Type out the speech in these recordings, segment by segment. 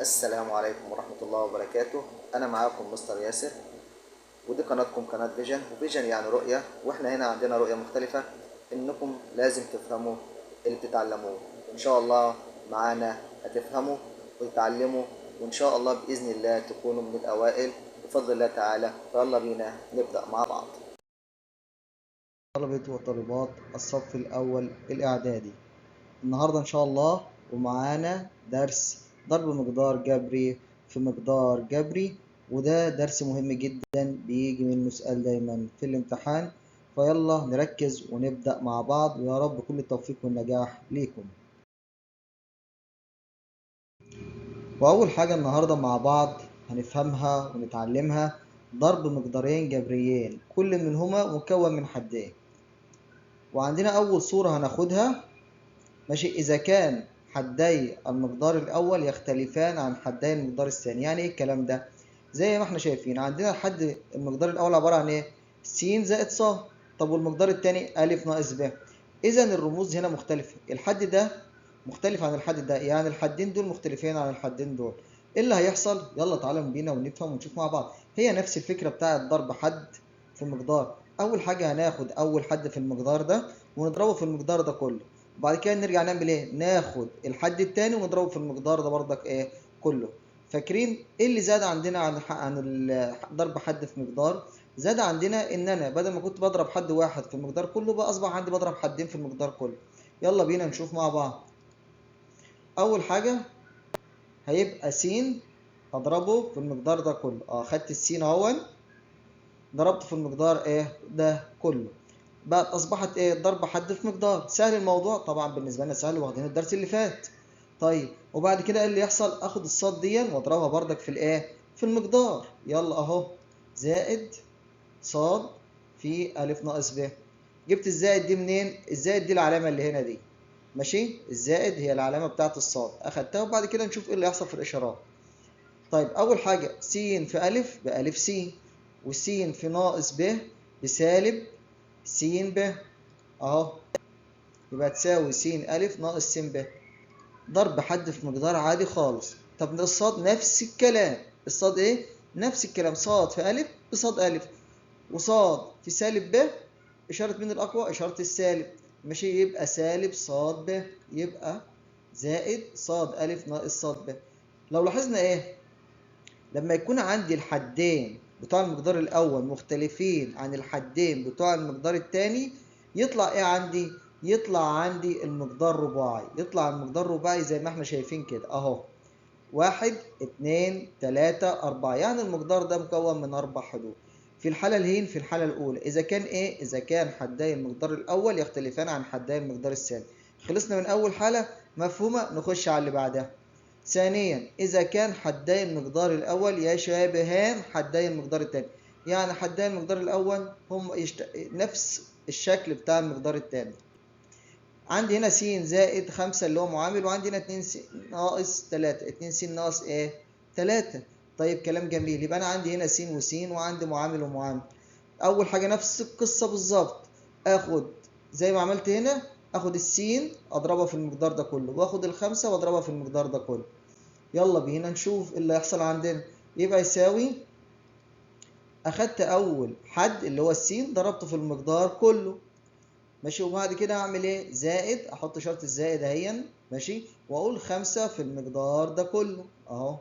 السلام عليكم ورحمة الله وبركاته. أنا معاكم مستر ياسر، ودي قناتكم قناة فيجن، وفيجن يعني رؤية، وإحنا هنا عندنا رؤية مختلفة إنكم لازم تفهموا اللي بتتعلموه. إن شاء الله معانا هتفهموا وتتعلموا، وإن شاء الله بإذن الله تكونوا من الأوائل بفضل الله تعالى. فيلا بينا نبدأ مع بعض. طلبة وطالبات الصف الأول الإعدادي، النهاردة إن شاء الله ومعانا درس ضرب مقدار جبري في مقدار جبري، وده درس مهم جدا بيجي منه سؤال دايما في الامتحان. فيلا نركز ونبدأ مع بعض، ويا رب كل التوفيق والنجاح ليكم. وأول حاجة النهاردة مع بعض هنفهمها ونتعلمها ضرب مقدارين جبريين كل منهما مكون من حدين. وعندنا أول صورة هناخدها، ماشي، إذا كان حدي المقدار الأول يختلفان عن حدي المقدار الثاني. يعني إيه الكلام ده؟ زي ما إحنا شايفين عندنا حد المقدار الأول عبارة عن إيه؟ س زائد ص. طب والمقدار الثاني أ ناقص ب. إذا الرموز هنا مختلفة، الحد ده مختلف عن الحد ده، يعني الحدين دول مختلفين عن الحدين دول. إيه اللي هيحصل؟ يلا تعالوا بينا ونفهم ونشوف مع بعض. هي نفس الفكرة بتاعة ضرب حد في مقدار. أول حاجة هناخد أول حد في المقدار ده ونضربه في المقدار ده كله، وبعد كده نرجع نعمل ايه؟ ناخد الحد التاني ونضربه في المقدار ده برضك ايه؟ كله. فاكرين ايه اللي زاد عندنا عن ضرب حد في مقدار؟ زاد عندنا ان انا بدل ما كنت بضرب حد واحد في المقدار كله، بقى اصبح عندي بضرب حدين في المقدار كله. يلا بينا نشوف مع بعض. اول حاجه هيبقى س اضربه في المقدار ده كله. خدت السين اهون، ضربته في المقدار ايه ده كله، بقت اصبحت ايه؟ ضرب حد في مقدار. سهل الموضوع طبعا، بالنسبه لنا سهل واخدين الدرس اللي فات. طيب وبعد كده ايه اللي يحصل؟ اخد الصاد دي واضربها بردك في الايه؟ في المقدار. يلا اهو، زائد صاد في الف ناقص ب. جبت الزائد دي منين؟ الزائد دي العلامه اللي هنا دي، ماشي، الزائد هي العلامه بتاعت الصاد، اخدتها. وبعد كده نشوف ايه اللي يحصل في الاشارات. طيب اول حاجه س في الف بالف س، وس في ناقص ب بسالب س ب، اهو، يبقى تساوي س أ ناقص س ب. ضرب حد في مقدار عادي خالص. طب الصاد نفس الكلام، الصاد ايه؟ نفس الكلام، صاد في أ بصاد أ، وصاد في سالب ب، إشارة مين الأقوى؟ إشارة السالب، ماشي، يبقى سالب صاد ب، يبقى زائد صاد أ ناقص صاد ب. لو لاحظنا ايه؟ لما يكون عندي الحدين بتوع المقدار الأول مختلفين عن الحدين بتوع المقدار الثاني، يطلع إيه عندي؟ يطلع عندي المقدار رباعي. يطلع المقدار رباعي زي ما احنا شايفين كده أهو، 1 2 3 4، يعني المقدار ده مكون من 4 حدود. في الحالة الهين في الحالة الأولى إذا كان إيه؟ إذا كان حدي المقدار الأول يختلفان عن حدي المقدار الثاني. خلصنا من أول حالة مفهومة، نخش على اللي بعدها. ثانيا إذا كان حدي المقدار الأول يشابهان حدي المقدار الثاني، يعني حدي المقدار الأول هم نفس الشكل بتاع المقدار الثاني. عندي هنا س زائد 5 اللي هو معامل، وعندي هنا 2 س ناقص 3، 2 س ناقص ايه؟ 3. طيب كلام جميل، يبقى انا عندي هنا س وس وعندي معامل ومعامل. اول حاجه نفس القصه بالظبط، اخد زي ما عملت هنا، اخد السين اضربها في المقدار ده كله، واخد الخمسه واضربها في المقدار ده كله. يلا بينا نشوف اللي هيحصل عندنا. يبقى يساوي، اخدت اول حد اللي هو السين ضربته في المقدار كله، ماشي، وبعد كده اعمل ايه؟ زائد، احط شرط الزائد اهي، ماشي، واقول 5 في المقدار ده كله اهو.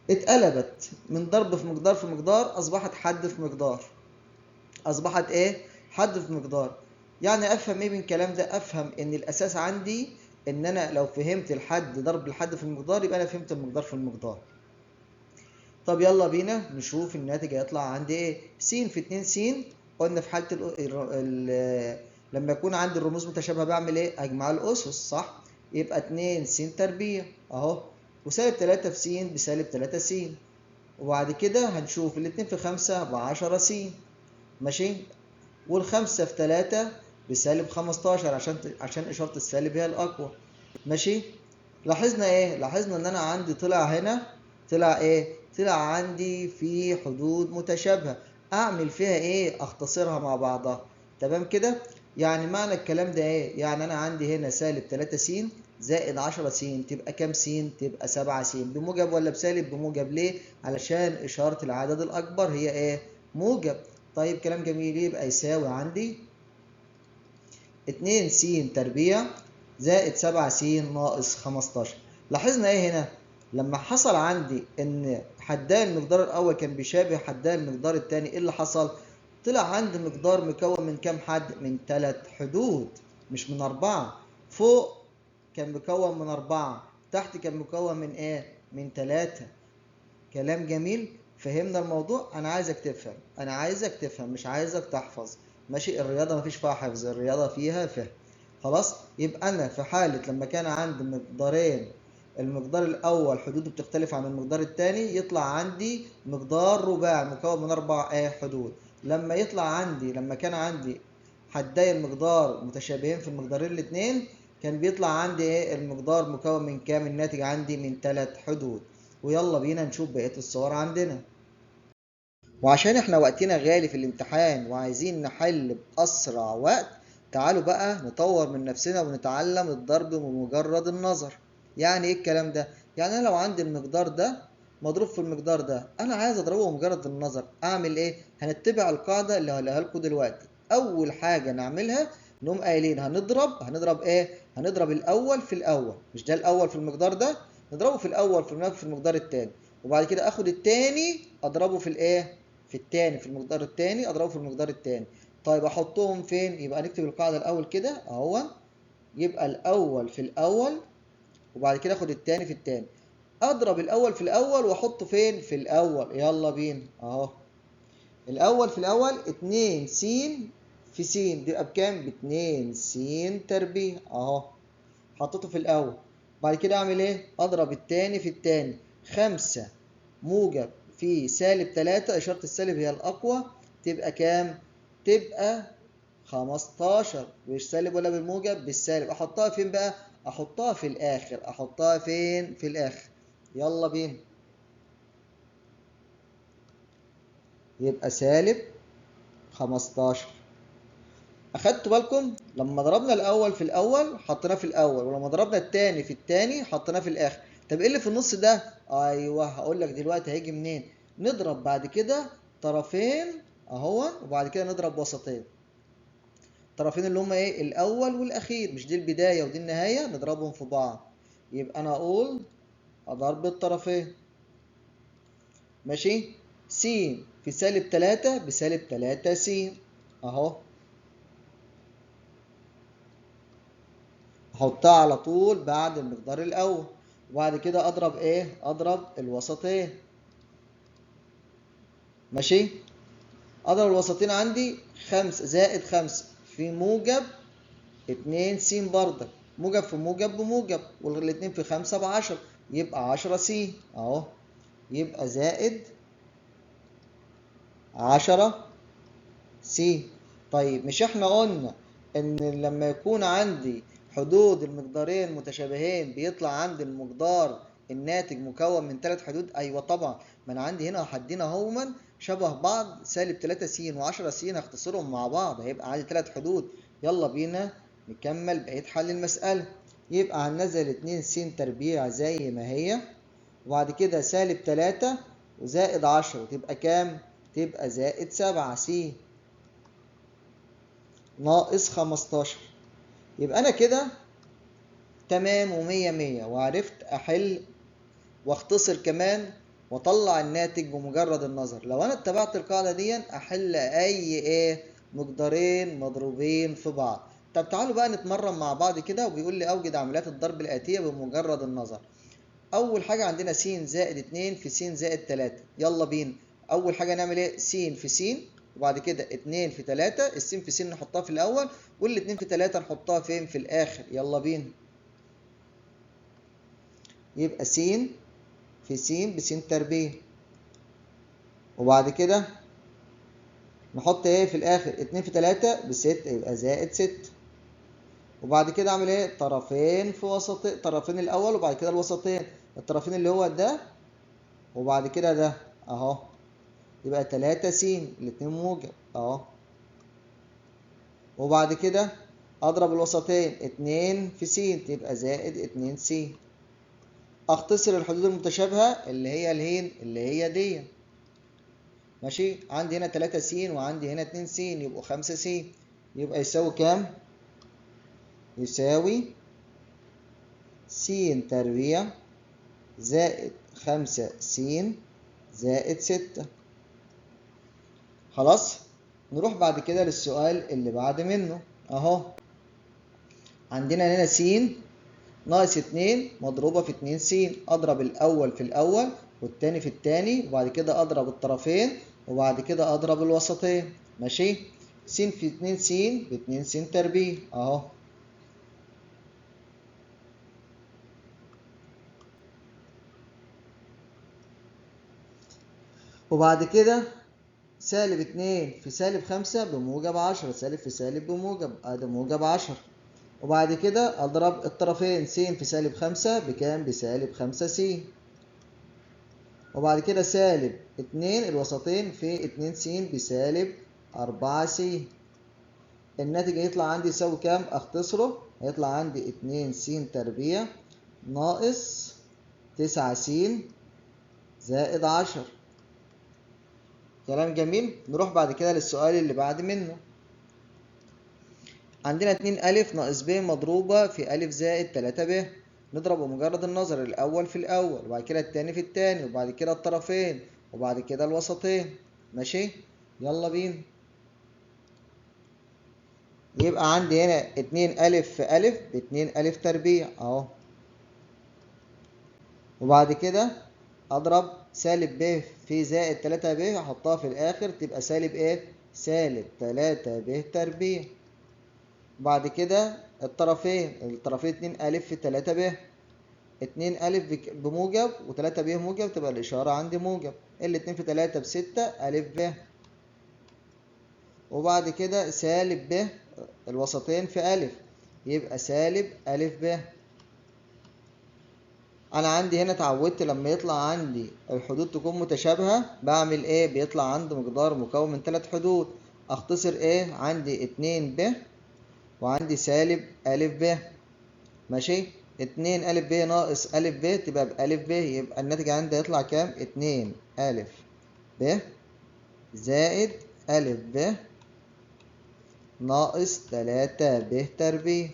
اتقلبت من ضرب في مقدار في مقدار، اصبحت حد في مقدار. اصبحت ايه؟ حد في مقدار. يعني افهم ايه من الكلام ده؟ افهم ان الاساس عندي ان انا لو فهمت الحد ضرب الحد في المقدار، يبقى انا فهمت المقدار في المقدار. طب يلا بينا نشوف الناتج هيطلع عندي ايه. س في 2 س، قلنا في حاله لما يكون عندي الرموز متشابهه بعمل ايه؟ اجمع الاسس، صح؟ يبقى 2 س تربيع اهو، وسالب 3 في س بسالب 3 س. وبعد كده هنشوف الاتنين في 5 ب 10 س، ماشي، والخمسة في 3 بسالب 15، عشان اشاره السالب هي الاقوى، ماشي. لاحظنا ايه؟ لاحظنا ان انا عندي طلع هنا، طلع ايه؟ طلع عندي في حدود متشابهة. اعمل فيها ايه؟ اختصرها مع بعضها، تمام كده. يعني معنى الكلام ده ايه؟ يعني انا عندي هنا سالب 3 س زائد 10 س تبقى كام س؟ تبقى 7 س. بموجب ولا بسالب؟ بموجب. ليه؟ علشان اشارة العدد الاكبر هي ايه؟ موجب. طيب كلام جميل. يبقى يساوي عندي 2 س تربيع زائد 7 س ناقص 15. لاحظنا ايه هنا؟ لما حصل عندي ان حداي المقدار الاول كان بيشابه حداي المقدار الثاني، ايه اللي حصل؟ طلع عندي مقدار مكون من كام حد؟ من 3 حدود مش من 4. فوق كان مكون من 4، تحت كان مكون من ايه؟ من 3. كلام جميل. فهمنا الموضوع. انا عايزك تفهم، انا عايزك تفهم مش عايزك تحفظ. ماشي؟ الرياضه مفيش فيها حفظ، الرياضه فيها فهم. خلاص؟ يبقى انا في حاله لما كان عندي مقدارين، المقدار الاول حدوده بتختلف عن المقدار الثاني، يطلع عندي مقدار رباعي مكون من 4 حدود. لما يطلع عندي لما كان عندي حدي المقدار متشابهين في المقدارين الاثنين، كان بيطلع عندي ايه؟ المقدار مكون من كام؟ الناتج عندي من 3 حدود. ويلا بينا نشوف بقية الصور عندنا. وعشان احنا وقتنا غالي في الامتحان وعايزين نحل بأسرع وقت، تعالوا بقى نطور من نفسنا ونتعلم الضرب بمجرد النظر. يعني ايه الكلام ده؟ يعني انا لو عندي المقدار ده مضروب في المقدار ده، انا عايز اضربه بمجرد النظر، اعمل ايه؟ هنتبع القاعدة اللي هقولها لكم دلوقتي. اول حاجة نعملها نقوم قايلين هنضرب ايه؟ هنضرب الاول في الاول. مش ده الاول في المقدار ده؟ نضربه في الاول في المقدار التاني، وبعد كده اخد التاني اضربه في الايه؟ في التاني، في المقدار التاني اضربه في المقدار التاني. طيب احطهم فين؟ يبقى نكتب القاعده الاول كده اهو. يبقى الاول في الاول، وبعد كده اخد التاني في التاني. اضرب الاول في الاول واحطه فين؟ في الاول. يلا بينا اهو. الاول في الاول 2 س في س دي يبقى بكام؟ ب 2 س تربيع اهو. حطيته في الاول. بعد كده اعمل ايه؟ اضرب التاني في التاني. 5 موجب في سالب 3، اشارة السالب هي الاقوى، تبقى كام؟ تبقى 15. مش سالب ولا بالموجب؟ بالسالب. احطها فين بقى؟ احطها في الاخر. احطها فين؟ في الاخر. يلا بينا. يبقى سالب 15. اخدتوا بالكم؟ لما ضربنا الاول في الاول حطيناه في الاول، ولما ضربنا التاني في التاني حطيناه في الاخر. طب ايه اللي في النص ده؟ ايوه هقول لك دلوقتي هيجي منين. نضرب بعد كده طرفين اهو، وبعد كده نضرب وسطين. الطرفين اللي هما ايه؟ الاول والاخير، مش دي البدايه ودي النهايه، نضربهم في بعض. يبقى انا اقول ضرب الطرفين. ماشي؟ س في سالب 3 بسالب 3 س اهو. احطها على طول بعد المقدار الاول، وبعد كده اضرب ايه؟ اضرب الوسطين. ماشي؟ اضرب الوسطين عندي 5 زائد 5 في موجب 2 س برضك. موجب في موجب بموجب، والاتنين في 5 ب10، يبقى 10 س اهو. يبقى زائد 10 س. طيب مش احنا قلنا ان لما يكون عندي حدود المقدارين متشابهين بيطلع عندي المقدار الناتج مكون من 3 حدود؟ ايوه طبعا. ما انا عندي هنا حدين اهما شبه بعض، سالب 3 س و10 س هختصرهم مع بعض، هيبقى عندي 3 حدود. يلا بينا نكمل بقيه حل المساله. يبقى هننزل 2 س تربيع زي ما هي، وبعد كده سالب 3 وزائد 10 تبقى كام؟ تبقى زائد 7 س ناقص 15. يبقى انا كده تمام ومية مية، وعرفت احل واختصر كمان واطلع الناتج بمجرد النظر. لو انا اتبعت القاعدة دي احل اي مقدارين مضروبين في بعض. طب تعالوا بقى نتمرن مع بعض كده. وبيقول لي اوجد عمليات الضرب الاتية بمجرد النظر. اول حاجة عندنا س زائد 2 في س زائد 3. يلا بينا. اول حاجة نعمل ايه؟ س في س، وبعد كده 2 في 3. الس في س نحطها في الاول، والاتنين في 3 نحطها فين؟ في الاخر. يلا بينا. يبقى س في س بس تربيع، وبعد كده نحط ايه في الاخر؟ 2 في 3 ب6 يبقى زائد 6. وبعد كده اعمل ايه؟ طرفين في وسط، طرفين الاول وبعد كده الوسطين. الطرفين اللي هو ده وبعد كده ده اهو. يبقى 3 س الاتنين موجب اهو. وبعد كده اضرب الوسطين 2 في س تبقى زائد 2 س. اختصر الحدود المتشابهة اللي هي دي. ماشي، عندي هنا 3 س وعندي هنا 2 س يبقوا 5 س. يبقى يساوي كام؟ يساوي س تربيع زائد 5 س زائد 6. خلاص، نروح بعد كده للسؤال اللي بعد منه اهو. عندنا هنا س ناقص 2 مضروبة في 2 س. اضرب الاول في الاول والتاني في التاني وبعد كده اضرب الطرفين وبعد كده اضرب الوسطين. ماشي، س في 2 س ب 2 س تربيع اهو. وبعد كده سالب 2 في سالب 5 بموجب 10. سالب في سالب بموجب، ادي موجب 10. وبعد كده اضرب الطرفين س في سالب 5 بكام؟ بسالب 5 س. وبعد كده سالب 2 الوسطين في 2 س بسالب 4 س. الناتج هيطلع عندي يساوي كام؟ اختصره، هيطلع عندي 2 س تربيع ناقص 9 س زائد 10. كلام جميل. نروح بعد كده للسؤال اللي بعد منه. عندنا 2 أ ناقص ب مضروبة في أ زائد 3 ب. نضرب بمجرد النظر الأول في الأول وبعد كده التاني في التاني وبعد كده الطرفين وبعد كده الوسطين. ماشي، يلا بينا. يبقى عندي هنا 2 أ في أ ب 2 أ تربيع أهو. وبعد كده أضرب سالب ب في زائد 3 ب أحطها في الآخر تبقى سالب إيه؟ سالب 3 ب تربيع. بعد كده الطرفين 2 أ في 3 ب. 2 أ بموجب و3 ب موجب تبقى الإشارة عندي موجب. الاتنين في 3 ب6 أ ب. وبعد كده سالب ب الوسطين في أ يبقى سالب أ ب. أنا عندي هنا اتعودت لما يطلع عندي الحدود تكون متشابهة بعمل إيه؟ بيطلع عندي مقدار مكون من 3 حدود. أختصر إيه؟ عندي 2 ب وعندي سالب أ ب. ماشي، 2 أ ب ناقص أ ب تبقى بأ ب. يبقى الناتج عندي هيطلع كام؟ 2 أ ب زائد أ ب ناقص 3 ب تربيع.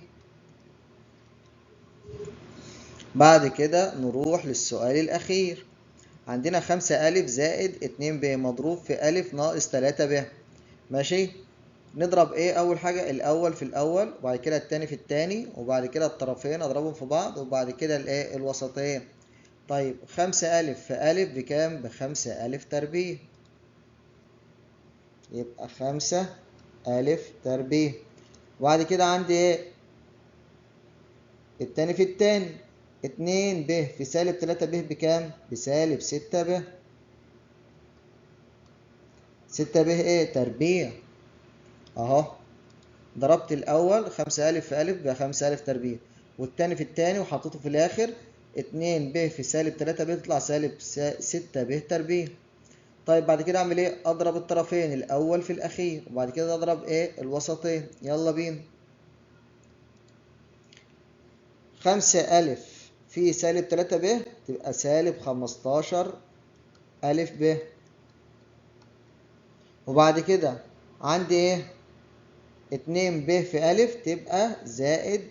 بعد كده نروح للسؤال الأخير. عندنا 5 أ زائد 2 ب مضروب في أ ناقص 3 ب. ماشي، نضرب ايه؟ اول حاجه الاول في الاول وبعد كده التاني في التاني وبعد كده الطرفين اضربهم في بعض وبعد كده الايه؟ الوسطين. طيب 5 أ في أ بكام؟ ب5 أ تربيع. يبقى 5 أ تربيع. وبعد كده عندي ايه؟ التاني في التاني 2 ب في سالب 3 ب بكام؟ بسالب 6 ب. 6 ب ايه؟ تربيع اهو. ضربت الأول 5 أ في أ ب5 أ تربيع والتاني في التاني وحطيته في الآخر 2 ب في سالب 3 ب تطلع سالب 6 ب تربيع. طيب بعد كده أعمل إيه؟ أضرب الطرفين الأول في الأخير وبعد كده أضرب إيه؟ الوسطين. يلا بينا. 5 أ في سالب 3 ب تبقى سالب 15 أ ب. وبعد كده عندي إيه؟ 2 ب في أ تبقى زائد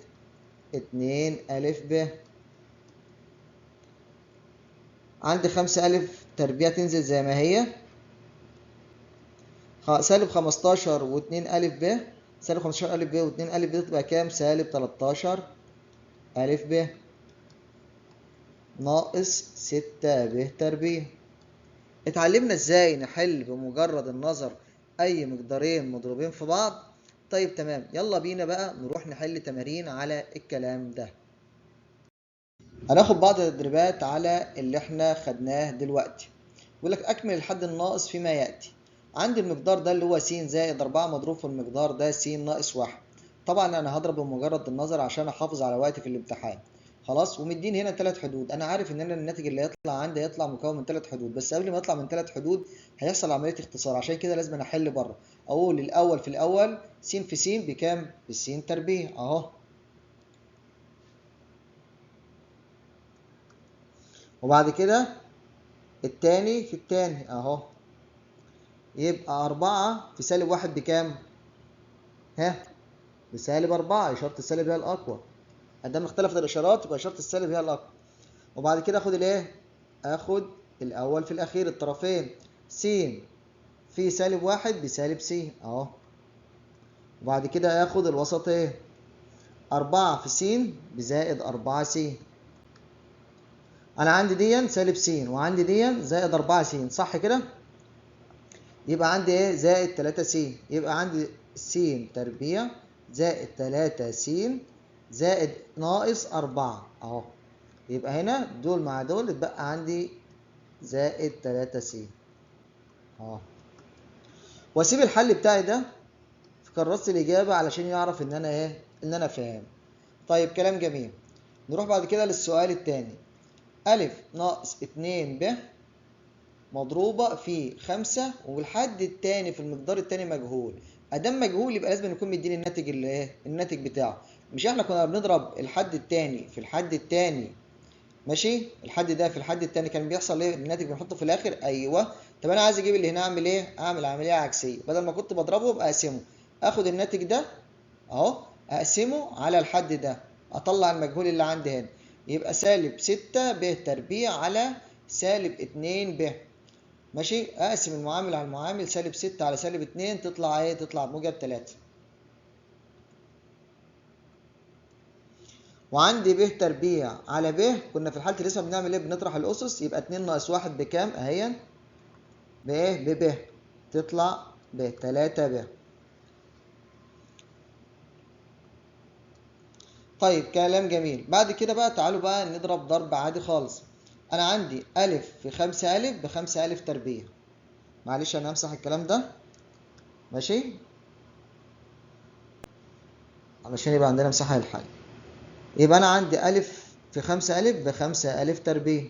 2 أ ب. عندي 5 أ تربيع تنزل زي ما هي. سالب 15 و2 أ ب. سالب 15 أ ب و2 أ ب تبقى كام؟ سالب 13 أ ب ناقص 6 ب تربيع. اتعلمنا ازاي نحل بمجرد النظر اي مقدارين مضروبين في بعض. طيب تمام، يلا بينا بقى نروح نحل تمارين على الكلام ده. هناخد بعض التدريبات على اللي احنا خدناه دلوقتي. بيقول لك اكمل الحد الناقص فيما ياتي. عندي المقدار ده اللي هو س زائد 4 مضروب في المقدار ده س ناقص 1. طبعا انا هضرب بمجرد النظر عشان احافظ على وقتي في الامتحان. خلاص، ومديني هنا 3 حدود. انا عارف ان انا الناتج اللي هيطلع عندي هيطلع مكون من 3 حدود، بس قبل ما يطلع من 3 حدود هيحصل عمليه اختصار، عشان كده لازم أنا احل بره. اقول الاول في الاول س في س بكام؟ بس تربيع اهو. وبعد كده التاني في التاني اهو، يبقى 4 في سالب 1 بكام؟ ها، بسالب 4. إشارة السالب هي الأقوى. ادام اختلفت الإشارات يبقى إشارة السالب هي الأقوى. وبعد كده آخد الإيه؟ آخد الأول في الأخير الطرفين، س في سالب 1 بسالب س أهو. وبعد كده آخد الوسط إيه؟ 4 في س بزائد 4 س. أنا عندي دي سالب س وعندي دي زائد 4 س، صح كده؟ يبقى عندي إيه؟ زائد 3 س. يبقى عندي س تربيع زائد 3 س زائد ناقص 4 اهو. يبقى هنا دول مع دول اتبقى عندي زائد 3 س اهو. واسيب الحل بتاعي ده في كراسة الإجابة علشان يعرف إن أنا إيه؟ إن أنا فاهم. طيب كلام جميل. نروح بعد كده للسؤال التاني. أ ناقص 2 ب مضروبة في 5 والحد التاني في المقدار التاني مجهول. ادام مجهول يبقى لازم يكون مديني الناتج اللي ايه؟ الناتج بتاعه. مش احنا كنا بنضرب الحد التاني في الحد التاني؟ ماشي، الحد ده في الحد التاني كان بيحصل ايه؟ الناتج بنحطه في الاخر. ايوه. طب انا عايز اجيب اللي هنا، اعمل ايه؟ اعمل عمليه عكسيه، بدل ما كنت بضربه بقسمه. اخد الناتج ده اهو اقسمه على الحد ده، اطلع المجهول اللي عندي هنا. يبقى سالب 6 ب تربيع على سالب 2 ب. ماشي، اقسم المعامل على المعامل، سالب 6 على سالب 2 تطلع ايه؟ تطلع موجب 3. وعندي ب تربيع على ب، كنا في الحالة اللي لسه بنعمل ايه؟ بنطرح الأسس. يبقى 2 ناقص 1 بكام؟ اهي بايه؟ ب تطلع ب 3 ب. طيب كلام جميل. بعد كده بقى تعالوا بقى نضرب ضرب عادي خالص. انا عندي أ في 5 أ ب 5 أ تربيع. معلش انا همسح الكلام ده، ماشي، علشان يبقى عندنا مساحة للحل. يبقى انا عندي أ في 5 أ ب 5 أ تربيع.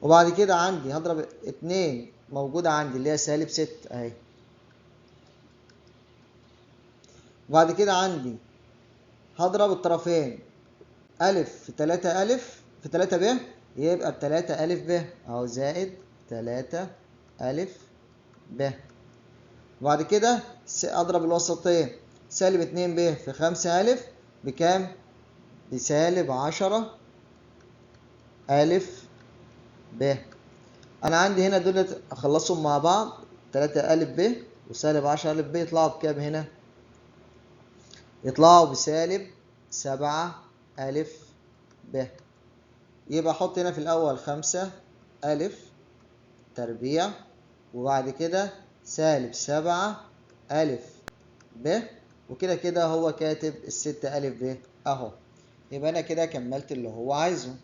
وبعد كده عندي هضرب 2 موجودة عندي اللي هي سالب 6 اهي. وبعد كده عندي هضرب الطرفين أ في 3 أ في 3 ب، يبقى ب 3 أ ب اهو زائد 3 أ ب. وبعد كده اضرب الوسطين، سالب 2 ب في 5 أ بكام؟ بسالب 10 أ ب. انا عندي هنا دول اخلصهم مع بعض، 3 أ ب وسالب 10 أ ب يطلعوا بكام هنا؟ يطلعوا بسالب 7 أ ب. يبقى احط هنا في الاول 5 أ تربيع، وبعد كده سالب 7 أ ب، وكده كده هو كاتب ال6 أ ب اهو. يبقى انا كده كملت اللي هو عايزه.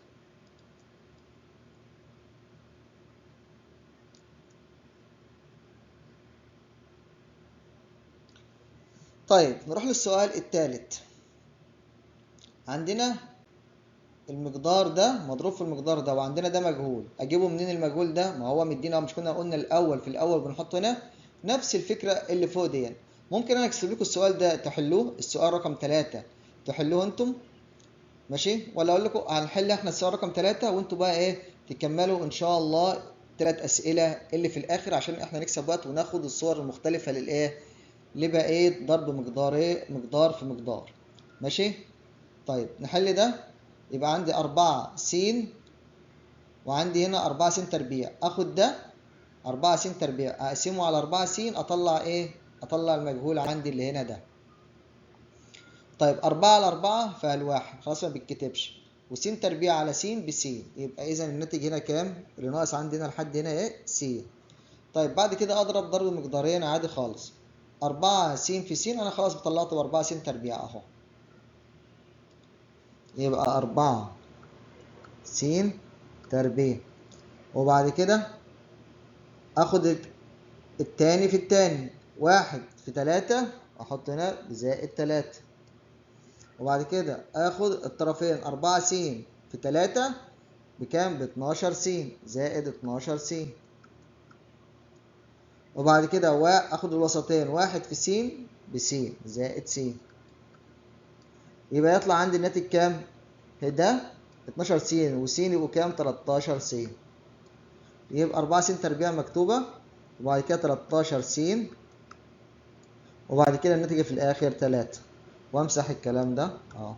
طيب نروح للسؤال الثالث. عندنا المقدار ده مضروب في المقدار ده، وعندنا ده مجهول. اجيبه منين المجهول ده؟ ما هو مدينا، مش كنا قلنا الاول في الاول بنحط هنا؟ نفس الفكره اللي فوق دي. ممكن انا اكتب لكم السؤال ده تحلوه، السؤال رقم 3 تحلوه انتم، ماشي، ولا اقول لكم هنحل احنا السؤال رقم 3 وانتم بقى ايه تكملوا ان شاء الله 3 اسئله اللي في الاخر، عشان احنا نكسب وقت وناخد الصور المختلفه للايه؟ لبقيه ضرب مقدار ايه؟ مقدار في مقدار. ماشي. طيب نحل ده. يبقى عندي 4 س وعندي هنا 4 س تربيع. اخد ده 4 س تربيع اقسمه على 4 س، اطلع ايه؟ اطلع المجهول عندي اللي هنا ده. طيب 4 على 4 فالواحد خلاص ما بيتكتبش، وس تربيع على س بس. يبقى اذا الناتج هنا كام؟ اللي ناقص عندي هنا لحد هنا ايه؟ س. طيب بعد كده اضرب ضرب مقدارين عادي خالص. 4 س في س انا خلاص طلعته ب 4 س تربيع اهو. يبقى 4 س تربيع. وبعد كده اخد التاني في التاني، 1 في 3 احط هنا بزائد 3. وبعد كده اخد الطرفين 4 س في 3 بكام؟ ب 12 س زائد 12 س. وبعد كده اخد الوسطين 1 في س بس زائد س. يبقى يطلع عندي الناتج كام؟ ده 12 س وس يبقوا كام؟ 13 س. يبقى 4 س تربيع مكتوبة، وبعد كده 13 س، وبعد كده الناتج في الآخر 3. وامسح الكلام ده اهو.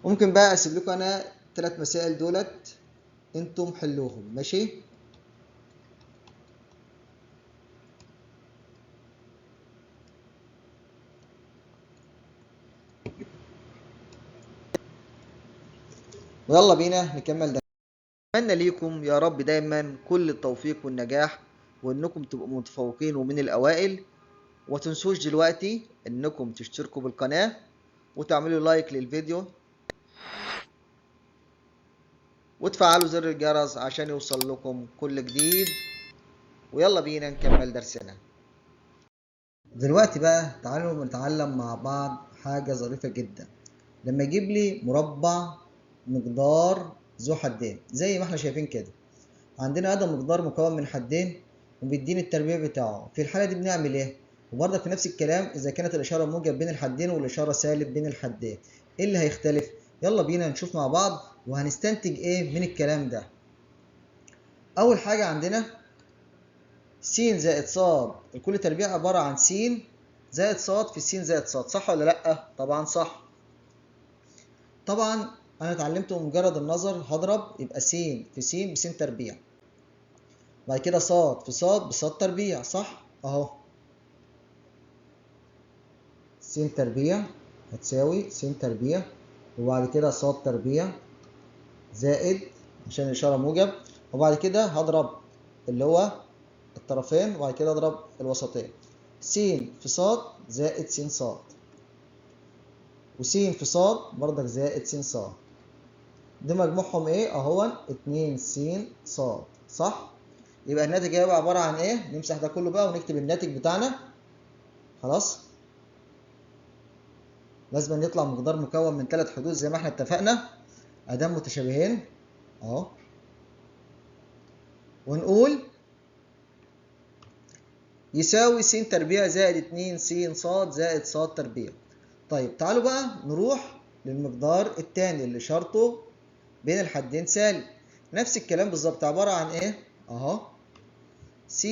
ممكن بقى اسيب لكم انا 3 مسائل دولت انتم حلوهم، ماشي؟ ويلا بينا نكمل ده. اتمنى ليكم يا رب دايما كل التوفيق والنجاح، وانكم تبقوا متفوقين ومن الاوائل. وتنسوش دلوقتي انكم تشتركوا بالقناة وتعملوا لايك للفيديو وتفعلوا زر الجرس عشان يوصل لكم كل جديد. ويلا بينا نكمل درسنا. دلوقتي بقى تعالوا نتعلم مع بعض حاجة ظريفة جدا. لما يجيب لي مربع مقدار ذو حدين زي ما احنا شايفين كده، عندنا هذا مقدار مكون من حدين وبيديني التربيع بتاعه. في الحالة دي بنعمل ايه؟ وبرضك في نفس الكلام اذا كانت الاشارة موجب بين الحدين والاشارة سالب بين الحدين، ايه اللي هيختلف؟ يلا بينا نشوف مع بعض وهنستنتج ايه من الكلام ده. اول حاجة عندنا س زائد ص، الكل تربيع عبارة عن س زائد ص في س زائد ص، صح ولا لأ؟ طبعا صح. طبعا انا اتعلمت بمجرد النظر هضرب، يبقى س في س بس تربيع، بعد كده ص في ص بص تربيع، صح اهو. س تربيع هتساوي س تربيع، وبعد كده ص تربيع زائد عشان الاشاره موجب، وبعد كده هضرب اللي هو الطرفين وبعد كده اضرب الوسطين. س في ص زائد س ص، وس في ص برضك زائد س ص. ده مجموعهم ايه اهو؟ 2 س ص، صح؟ يبقى الناتج هيبقى عباره عن ايه؟ نمسح ده كله بقى ونكتب الناتج بتاعنا. خلاص، لازم يطلع مقدار مكون من 3 حدود زي ما احنا اتفقنا ادام متشابهين اهو. ونقول يساوي س تربيع زائد 2 س ص زائد ص تربيع. طيب تعالوا بقى نروح للمقدار الثاني اللي شرطه بين الحدين سالب. نفس الكلام بالظبط، عباره عن ايه اهو؟ س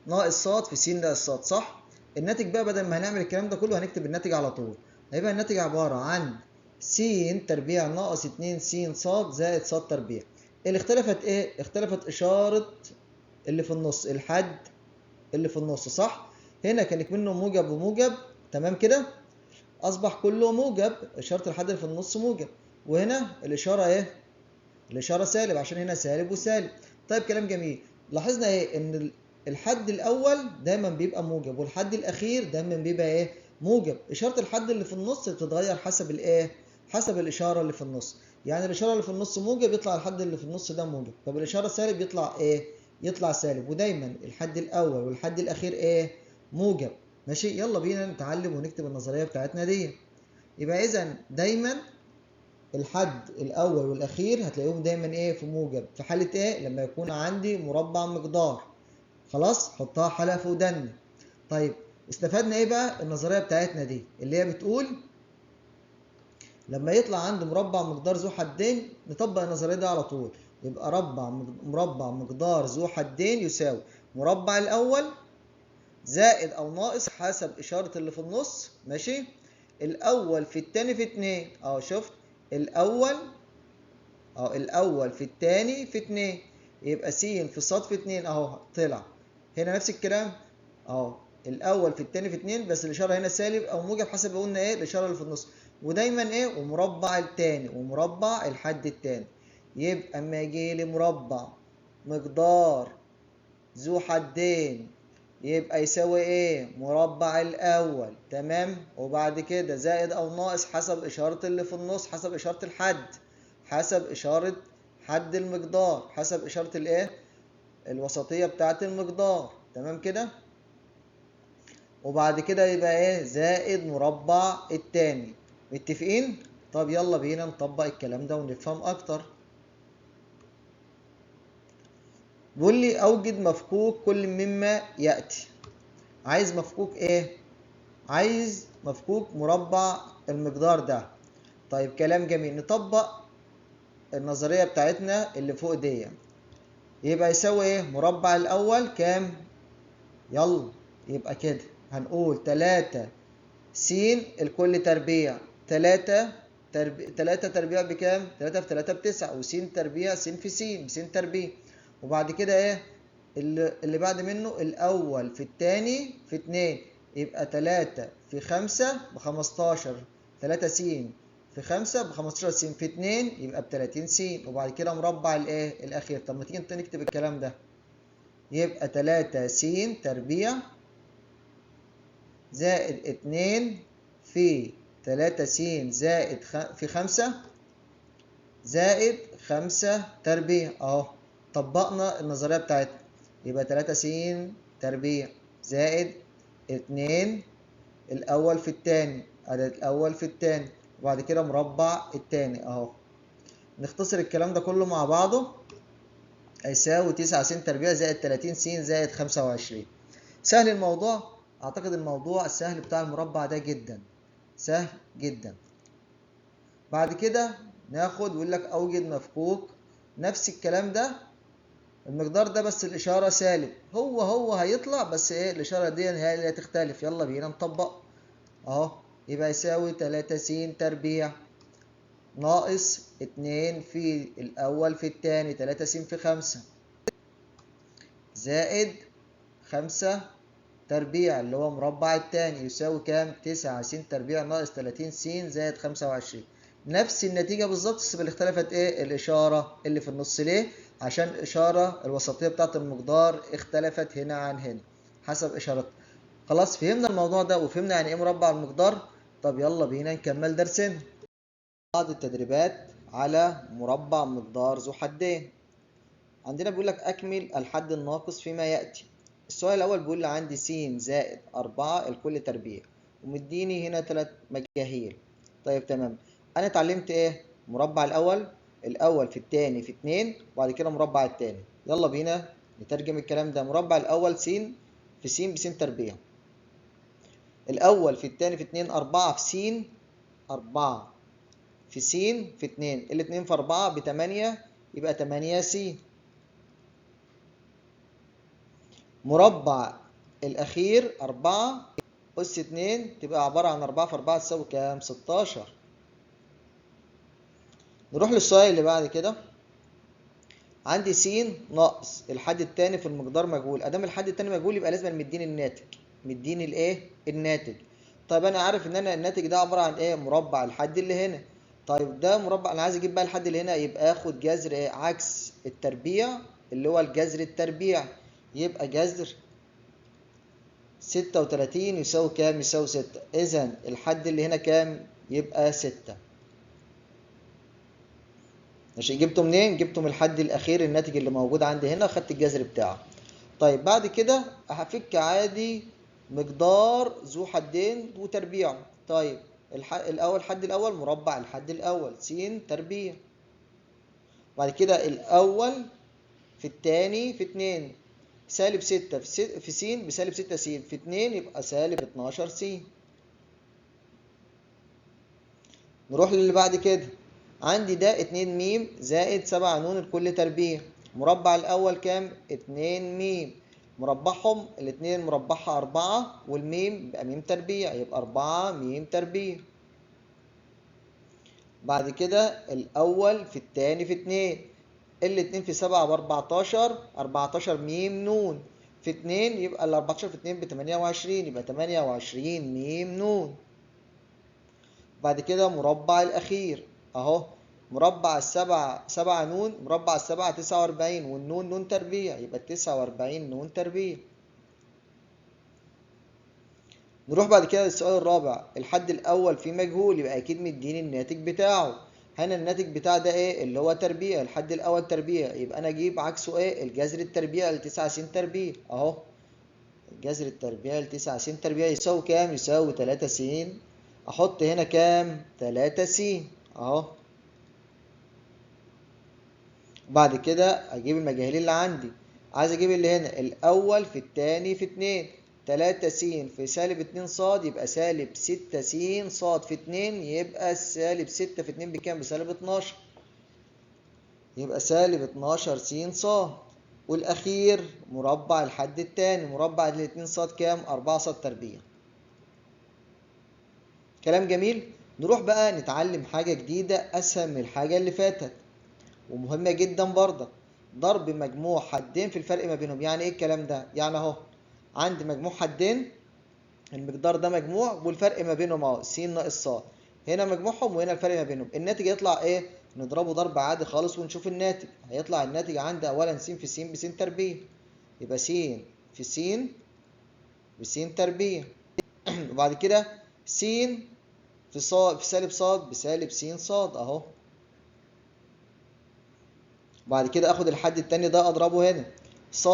ناقص ص في س ناقص ص، صح؟ الناتج بقى بدل ما هنعمل الكلام ده كله هنكتب الناتج على طول. هيبقى الناتج عباره عن س تربيع ناقص 2 س ص زائد ص تربيع. اللي اختلفت ايه؟ اختلفت اشاره اللي في النص، الحد اللي في النص، صح؟ هنا كانت منه موجب وموجب، تمام كده؟ اصبح كله موجب، اشاره الحد اللي في النص موجب، وهنا الاشاره ايه؟ الاشاره سالب عشان هنا سالب وسالب. طيب كلام جميل. لاحظنا ايه؟ ان الحد الاول دايما بيبقى موجب والحد الاخير دايما بيبقى ايه؟ موجب. اشاره الحد اللي في النص بتتغير حسب الايه؟ حسب الاشاره اللي في النص. يعني الاشاره اللي في النص موجب يطلع الحد اللي في النص ده موجب، طب الاشاره سالب يطلع ايه؟ يطلع سالب. ودايما الحد الاول والحد الاخير ايه؟ موجب. ماشي، يلا بينا نتعلم ونكتب النظريه بتاعتنا دي. يبقى اذا دايما الحد الاول والاخير هتلاقيهم دايما ايه؟ في موجب. في حاله ايه؟ لما يكون عندي مربع مقدار. خلاص، حطها حلقه في ودني. طيب استفدنا ايه بقى؟ النظريه بتاعتنا دي اللي هي بتقول لما يطلع عندي مربع مقدار ذو حدين نطبق النظريه دي على طول. يبقى مربع مقدار ذو حدين يساوي مربع الاول زائد او ناقص حسب اشاره اللي في النص، ماشي؟ الاول في الثاني في 2 اهو، شفت؟ الاول اهو، الاول في الثاني في 2، يبقى س في ص في 2 اهو طلع. هنا نفس الكلام اهو، الاول في الثاني في 2 بس الاشاره هنا سالب او موجب حسب ما قلنا ايه؟ الاشاره اللي في النص. ودايما ايه؟ ومربع الثاني ومربع الحد الثاني. يبقى اما يجي لي مربع مقدار ذو حدين يبقى يساوي ايه؟ مربع الاول، تمام؟ وبعد كده زائد او ناقص حسب اشاره اللي في النص، حسب اشاره الحد، حسب اشاره حد المقدار، حسب اشاره الايه؟ الوسطيه بتاعه المقدار، تمام كده؟ وبعد كده يبقى ايه زائد مربع التاني. متفقين؟ طب يلا بينا نطبق الكلام ده ونفهم اكتر. بيقول لي اوجد مفكوك كل مما ياتي. عايز مفكوك ايه؟ عايز مفكوك مربع المقدار ده. طيب كلام جميل، نطبق النظريه بتاعتنا اللي فوق دي. يبقى يساوي ايه؟ مربع الاول كام؟ يلا يبقى كده هنقول 3 س الكل تربيع. 3 تربيع بكام؟ 3 في 3 ب9، وس تربيع س في س بس تربيع. وبعد كده ايه اللي بعد منه؟ الاول في الثاني في 2، يبقى 3 في 5 ب15. 3 س في 5 ب15 س في 2 يبقى ب30 س. وبعد كده مربع الايه الاخير. طب ما تيجي نكتب الكلام ده. يبقى 3 س تربيع زائد 2 في 3 س زائد في 5 زائد 5 تربيع. اهو طبقنا النظريه بتاعتنا. يبقى 3 س تربيع زائد 2 الاول في الثاني، عدد الاول في الثاني، وبعد كده مربع الثاني اهو. نختصر الكلام ده كله مع بعضه، هيساوي 9 س تربيع زائد 30 س زائد 25. سهل الموضوع؟ اعتقد الموضوع سهل بتاع المربع ده جدا، سهل جدا. بعد كده ناخد ويقول لك اوجد مفكوك نفس الكلام ده، المقدار ده بس الاشاره سالب، هو هيطلع بس ايه الاشاره دي هي اللي هتختلف. يلا بينا نطبق اهو. يبقى يساوي 3 س تربيع ناقص 2 في الاول في الثاني 3 س في 5 زائد 5 تربيع اللي هو مربع الثاني يساوي كام؟ 9 س تربيع ناقص 30 س زائد 25. نفس النتيجة بالظبط، بس اللي اختلفت ايه؟ الإشارة اللي في النص. ليه؟ عشان الإشارة الوسطية بتاعت المقدار اختلفت هنا عن هنا حسب إشارتها. خلاص فهمنا الموضوع ده وفهمنا يعني ايه مربع المقدار. طب يلا بينا نكمل درسنا. بعض التدريبات على مربع مقدار ذو حدين. عندنا بيقول لك أكمل الحد الناقص فيما يأتي. السؤال الأول بيقول لي عندي س زائد 4 الكل تربيع، ومديني هنا 3 مجاهيل. طيب تمام، أنا اتعلمت إيه؟ مربع الأول في التاني في 2، وبعد كده مربع التاني. يلا بينا نترجم الكلام ده. مربع الأول س في س بس تربيع، الأول في التاني في 2 4 في س 4 في س في 2، الاتنين في 4 ب8 يبقى 8 س. مربع الأخير 4 أس 2 تبقى عبارة عن 4 في 4 تساوي كام؟ 16. نروح للسؤال اللي بعد كده. عندي س ناقص الحد التاني في المقدار مجهول. أدام الحد التاني مجهول يبقى لازم مديني الناتج. مديني الإيه؟ الناتج. طيب أنا عارف إن أنا الناتج ده عبارة عن إيه؟ مربع الحد اللي هنا. طيب ده مربع، أنا عايز أجيب بقى الحد اللي هنا، يبقى آخد جذر إيه؟ عكس التربيع اللي هو الجذر التربيع. يبقى جذر 36 يساوي كام؟ يساوي 6. إذا الحد اللي هنا كام؟ يبقى 6. ماشي، جبته منين؟ جبته من الحد الأخير، الناتج اللي موجود عندي هنا، خدت الجذر بتاعه. طيب بعد كده هفك عادي مقدار ذو حدين وتربيعه. طيب الحد الأول مربع الحد الأول س تربيع، بعد كده الأول في الثاني في 2 سالب 6 في س بسالب 6 س في 2 يبقى سالب 12 س. نروح للي بعد كده. عندي ده 2 م زائد 7 ن الكل تربيع. مربع الأول كام؟ 2 م، مربعهم الاتنين مربعها 4 والميم بقى م تربيع يبقى 4 م تربيع. بعد كده الأول في التاني في 2، الاتنين في 7 ب 14 14 م ن في 2 يبقى ال 14 في 2 ب 28 يبقى 28 م ن. بعد كده مربع الأخير أهو، مربع 7 ن، مربع 7 49 والنون نون تربيع يبقى 49 نون تربيع. نروح بعد كده للسؤال الرابع. الحد الأول فيه مجهول يبقى أكيد مديني الناتج بتاعه. هنا الناتج بتاع ده إيه؟ اللي هو تربيع، الحد الأول تربيع، يبقى أنا أجيب عكسه إيه؟ الجذر التربيع ل 9 س تربيع أهو. الجذر التربيعي ل9 س تربيع يساوي كام؟ يساوي 3 س. احط هنا كام؟ 3 س اهو. بعد كده اجيب المجاهيل اللي عندي. عايز اجيب اللي هنا الاول في الثاني في 2. 3 س في سالب 2 ص يبقى سالب 6 س ص في 2 يبقى سالب 6 في 2 بكام؟ بسالب 12. يبقى سالب 12 س ص. والاخير مربع الحد الثاني. مربع ال 2 ص كام؟ 4 ص تربيع. كلام جميل. نروح بقى نتعلم حاجة جديدة اسهل من الحاجة اللي فاتت ومهمة جدا برضه. ضرب مجموع حدين في الفرق ما بينهم. يعني ايه الكلام ده؟ يعني اهو عندي مجموع حدين، المقدار ده مجموع والفرق ما بينهم اهو س ناقص ص. هنا مجموعهم وهنا الفرق ما بينهم. الناتج يطلع ايه؟ نضربه ضرب عادي خالص ونشوف الناتج. هيطلع الناتج عندي اولا س في س بس تربيع. يبقى س في س بس تربيع. وبعد كده س في ص في سالب ص بسالب س ص اهو. بعد كده اخد الحد التاني ده اضربه هنا ص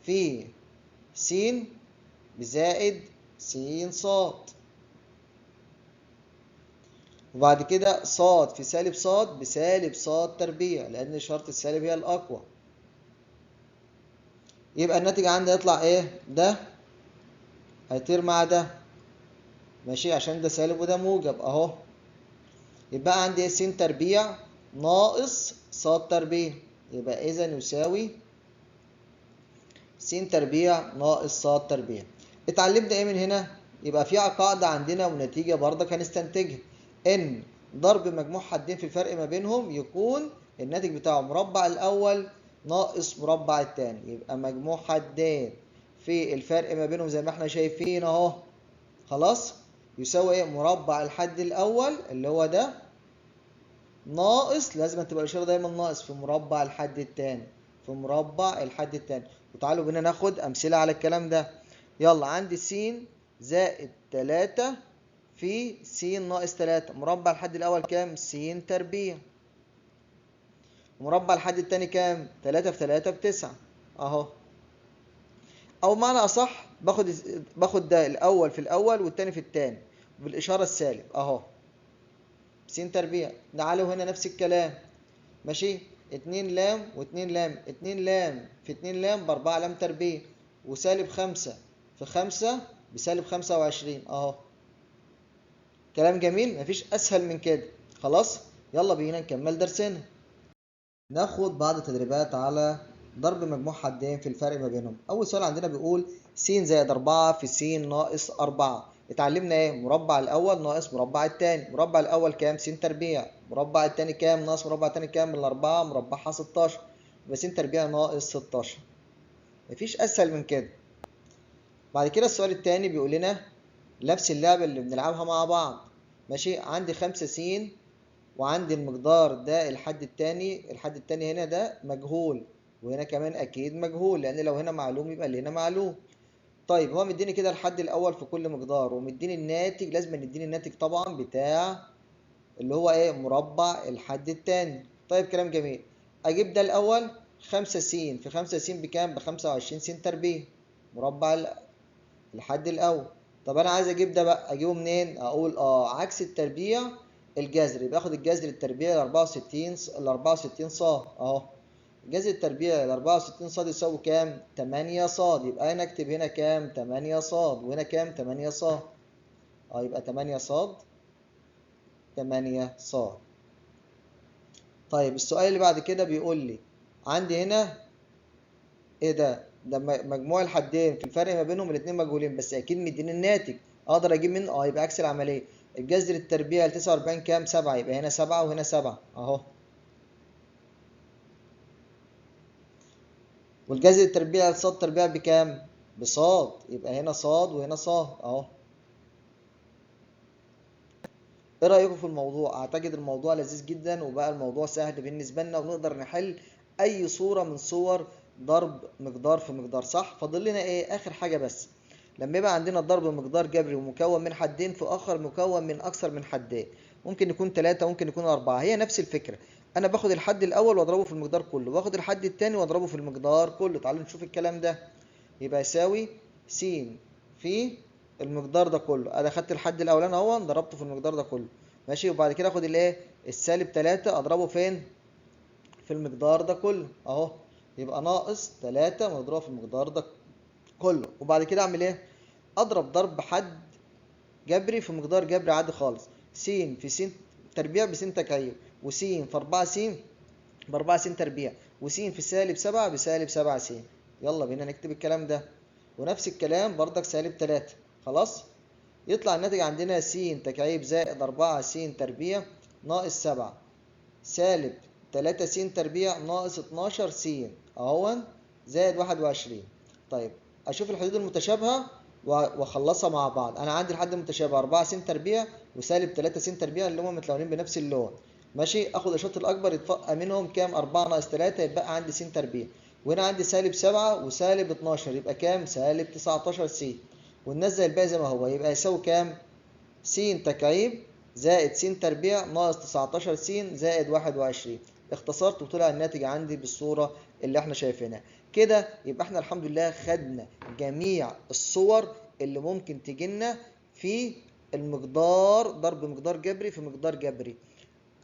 في س بزائد س ص. وبعد كده ص في سالب ص بسالب ص تربيع لان شرط السالب هي الاقوى. يبقى الناتج عندي يطلع ايه؟ ده هيطير مع ده ماشي عشان ده سالب وده موجب اهو. يبقى عندي س تربيع ناقص ص تربيع. يبقى اذا يساوي س تربيع ناقص ص تربيع. اتعلمنا ايه من هنا؟ يبقى في قاعدة عندنا ونتيجة برضك هنستنتجها ان ضرب مجموع حدين في الفرق ما بينهم يكون الناتج بتاعه مربع الاول ناقص مربع الثاني. يبقى مجموع حدين في الفرق ما بينهم زي ما احنا شايفين اهو خلاص يساوي ايه؟ مربع الحد الاول اللي هو ده ناقص، لازم تبقى الاشاره دايما ناقص في مربع الحد الثاني. في مربع الحد الثاني. وتعالوا بينا ناخد امثله على الكلام ده. يلا عندي س زائد 3 في س ناقص 3. مربع الحد الاول كام؟ س تربيع. مربع الحد الثاني كام؟ 3 في 3 ب9 اهو. او معنى اصح باخد ده الاول في الاول والثاني في الثاني بالاشاره السالب اهو س تربيع. تعالوا هنا نفس الكلام ماشي. 2 لام و2 لام. 2 لام في 2 لام ب4 لام تربيع. وسالب 5 في 5 بسالب 25 اهو. كلام جميل مفيش اسهل من كده. خلاص يلا بينا نكمل درسنا. ناخد بعض التدريبات على ضرب مجموع حدين في الفرق ما بينهم. اول سؤال عندنا بيقول س زائد 4 في س ناقص 4. اتعلمنا ايه؟ مربع الاول ناقص مربع الثاني. مربع الاول كام؟ س تربيع. مربع الثاني كام؟ ناقص مربع الثاني كام؟ من 4 مربعها 16 يبقى س تربيع ناقص 16. مفيش اسهل من كده. بعد كده السؤال الثاني بيقول لنا نفس اللعبه اللي بنلعبها مع بعض ماشي. عندي 5 س وعندي المقدار ده الحد الثاني هنا ده مجهول وهنا كمان اكيد مجهول لان لو هنا معلوم يبقى اللي هنا معلوم. طيب هو مديني كده الحد الاول في كل مقدار ومديني الناتج. لازم يديني الناتج طبعا بتاع اللي هو ايه؟ مربع الحد الثاني. طيب كلام جميل. اجيب ده الاول 5 س في 5 س بكام؟ ب 25 س تربيع مربع الحد الاول. طب انا عايز اجيب ده بقى اجيبه منين؟ اقول عكس التربيع الجذري. باخد الجذر التربيع ال 64 ص اهو. جذر التربيع ال 64 ص يساوي كام؟ 8 ص. يبقى انا اكتب هنا كام؟ 8 ص وهنا كام؟ 8 ص يبقى 8 ص 8 ص. طيب السؤال اللي بعد كده بيقول لي عندي هنا ايه ده؟ ده مجموع الحدين في الفرق ما بينهم الاثنين مجهولين بس اكيد مديني الناتج اقدر اجيب منه يبقى عكس العمليه. الجذر التربيع ل 49 كام؟ 7. يبقى هنا 7 وهنا 7 اهو. والجذر التربيع ل ص تربيع بكام؟ بصاد. يبقى هنا صاد وهنا صاد اهو. ايه رايكم في الموضوع؟ اعتقد الموضوع لذيذ جدا وبقى الموضوع سهل بالنسبه لنا ونقدر نحل اي صوره من صور ضرب مقدار في مقدار. صح؟ فاضل لنا ايه؟ اخر حاجه بس. لما يبقى عندنا ضرب مقدار جبري ومكون من حدين في اخر مكون من اكثر من حدين ممكن يكون 3 ممكن يكون 4. هي نفس الفكره. انا باخد الحد الاول واضربه في المقدار كله واخد الحد الثاني واضربه في المقدار كله. تعالوا نشوف الكلام ده. يبقى يساوي س في المقدار ده كله. انا خدت الحد الاولاني اهو ضربته في المقدار ده كله ماشي، وبعد كده اخد الايه السالب 3 اضربه فين في المقدار ده كله اهو، يبقى ناقص 3 مضروبه في المقدار ده كله. وبعد كده اعمل ايه؟ اضرب ضرب حد جبري في مقدار جبري عادي خالص. س في س تربيع بس تكعيب، وس في 4 س ب4 س تربيع، وس في سالب 7 بسالب 7 س. يلا بينا نكتب الكلام ده. ونفس الكلام بردك سالب 3. خلاص، يطلع الناتج عندنا س تكعيب زائد 4 س تربيع ناقص 7 سالب 3 س تربيع ناقص 12 س اهو زائد 21. طيب اشوف الحدود المتشابهه واخلصها مع بعض. انا عندي الحد المتشابه 4 س تربيع وسالب 3 س تربيع اللي هم متلونين بنفس اللون ماشي. اخد الشوط الاكبر يتبقى منهم كام؟ 4 ناقص 3 يبقى عندي س تربيع، وهنا عندي سالب 7 وسالب 12 يبقى كام؟ سالب 19 س. وننزل الباقي زي ما هو يبقى يساوي كام؟ س تكعيب زائد س تربيع ناقص 19 س زائد 21. اختصرت وطلع الناتج عندي بالصورة اللي احنا شايفينها كده. يبقى احنا الحمد لله خدنا جميع الصور اللي ممكن تجينا في المقدار، ضرب مقدار جبري في مقدار جبري.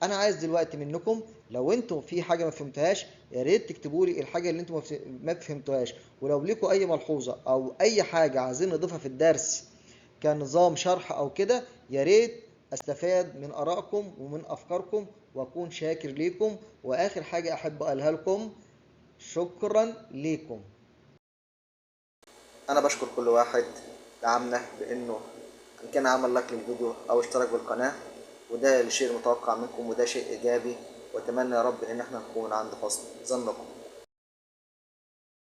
انا عايز دلوقتي منكم لو انتم في حاجه ما فهمتهاش يا ريت تكتبوا لي الحاجه اللي انتم ما فهمتوهاش، ولو ليكم اي ملحوظه او اي حاجه عايزين نضيفها في الدرس كنظام شرح او كده يا ريت استفاد من ارائكم ومن افكاركم واكون شاكر ليكم. واخر حاجه احب اقولها لكم، شكرا ليكم. انا بشكر كل واحد دعمنا بانه ان كان عمل لايك للفيديو او اشترك بالقناة، وده شيء متوقع منكم وده شيء ايجابي، واتمنى يا رب ان احنا نكون عند حسن ظنكم.